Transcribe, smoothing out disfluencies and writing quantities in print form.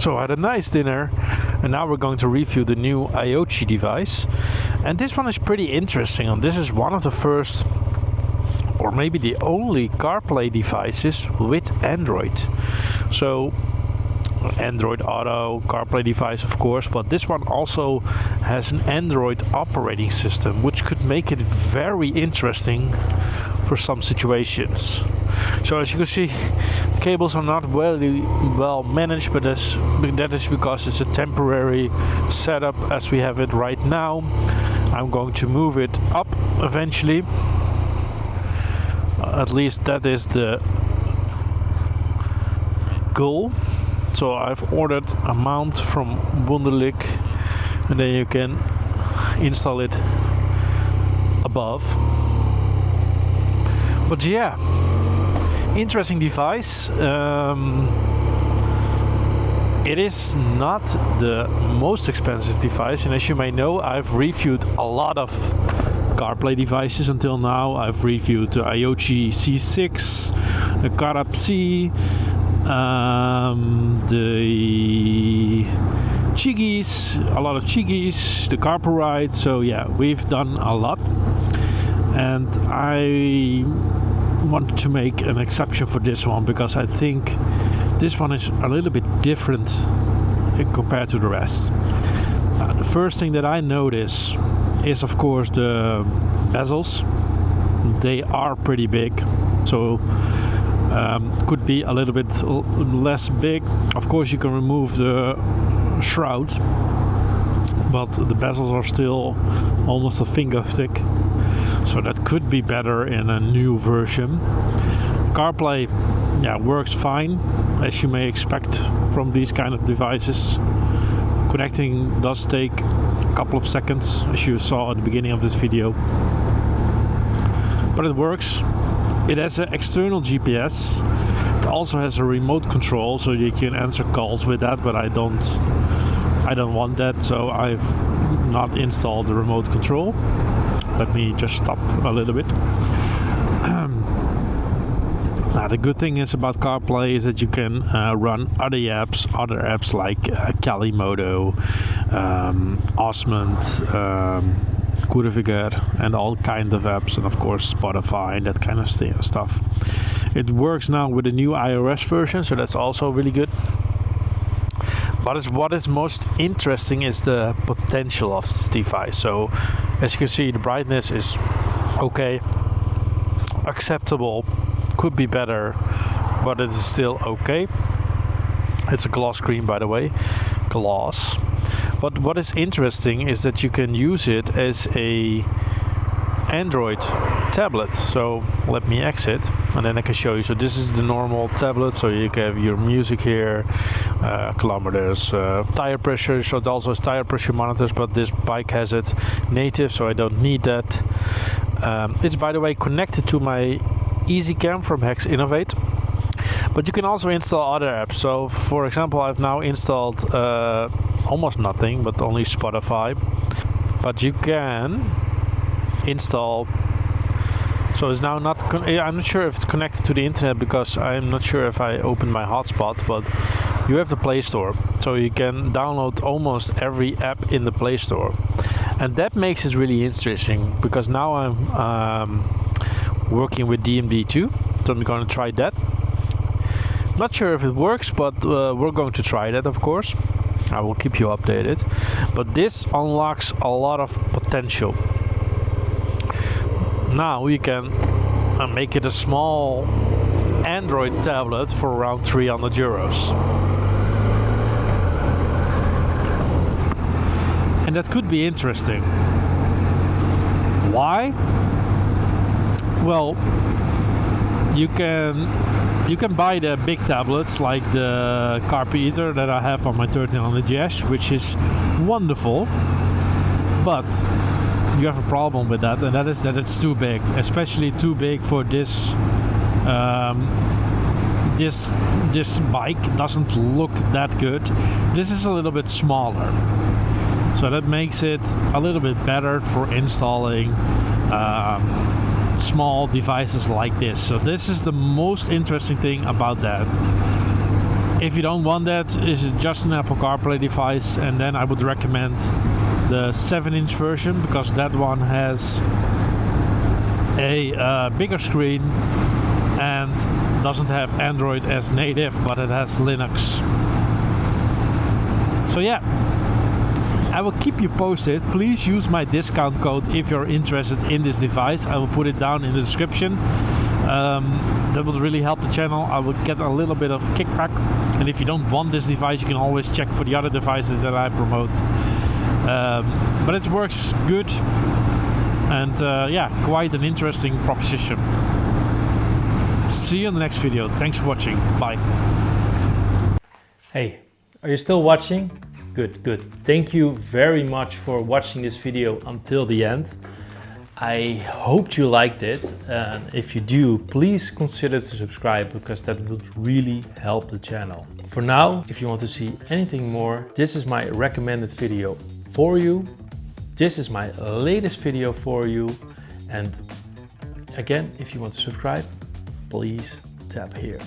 So I had a nice dinner, and now we're going to review the new Aaocci device. And this one is pretty interesting, and this is one of the first, or maybe the only CarPlay devices with Android. So Android Auto, CarPlay device of course, but this one also has an Android operating system, which could make it very interesting for some situations. So as you can see, cables are not very well managed, but that is because it's a temporary setup as we have it right now. I'm going to move it up eventually. At least that is the goal. So I've ordered a mount from Wonderlic, and then you can install it above. But yeah, interesting device. It is not the most expensive device, and as you may know, I've reviewed a lot of CarPlay devices until now. I've reviewed the Aaocci U6, the Cardo, the Chigees, a lot of Chigees, the Carplay ride. So yeah, we've done a lot, and I wanted to make an exception for this one because I think this one is a little bit different compared to the rest. The first thing that I notice is of course the bezels. They are pretty big, so could be a little bit less big. Of course you can remove the shroud, but the bezels are still almost a finger thick, so that could be better in a new version. CarPlay, yeah, works fine, as you may expect from these kind of devices. Connecting does take a couple of seconds, as you saw at the beginning of this video, but it works. It has an external GPS. It also has a remote control, so you can answer calls with that, but I don't want that, so I've not installed the remote control. Let me just stop a little bit. Now the good thing is about CarPlay is that you can run other apps like Calimoto, Osmond, and all kinds of apps, and of course Spotify and that kind of stuff. It works now with the new iOS version, so that's also really good. But what is most interesting is the potential of this device. So as you can see, the brightness is okay, acceptable, could be better, but it is still okay. It's a gloss screen, by the way, gloss. But what is interesting is that you can use it as a Android tablet. So let me exit, and then I can show you. So this is the normal tablet, so you can have your music here, kilometers, tire pressure. So it also has tire pressure monitors, but this bike has it native, so I don't need that. It's, by the way, connected to my EasyCam from Innovv. But you can also install other apps. So for example, I've now installed almost nothing, but only Spotify. But you can install, so it's now not I'm not sure if it's connected to the internet, because I'm not sure if I open my hotspot, but you have the Play Store, so you can download almost every app in the Play Store, and that makes it really interesting, because now I'm working with DMD2, so I'm going to try that. Not sure if it works, but we're going to try that, of course. I will keep you updated. But this unlocks a lot of potential. Now you can make it a small Android tablet for around 300 euros. And that could be interesting. Why? Well, you can buy the big tablets like the Carplay that I have on my 1300 GS, which is wonderful, but you have a problem with that, and that is that it's too big, especially too big for this. This bike doesn't look that good. This is a little bit smaller, so that makes it a little bit better for installing small devices like this. So this is the most interesting thing about that. If you don't want that, is it just an Apple CarPlay device, and then I would recommend the 7-inch version, because that one has a bigger screen and doesn't have Android as native, but it has Linux. So yeah, I will keep you posted. Please use my discount code if you're interested in this device. I will put it down in the description. That would really help the channel. I will get a little bit of kickback. And if you don't want this device, you can always check for the other devices that I promote. But it works good. And yeah, quite an interesting proposition. See you in the next video. Thanks for watching. Bye. Hey, are you still watching? Good, good. Thank you very much for watching this video until the end. I hope you liked it. And if you do, please consider to subscribe, because that would really help the channel. For now, if you want to see anything more, this is my recommended video for you. This is my latest video for you. And again, if you want to subscribe, please tap here.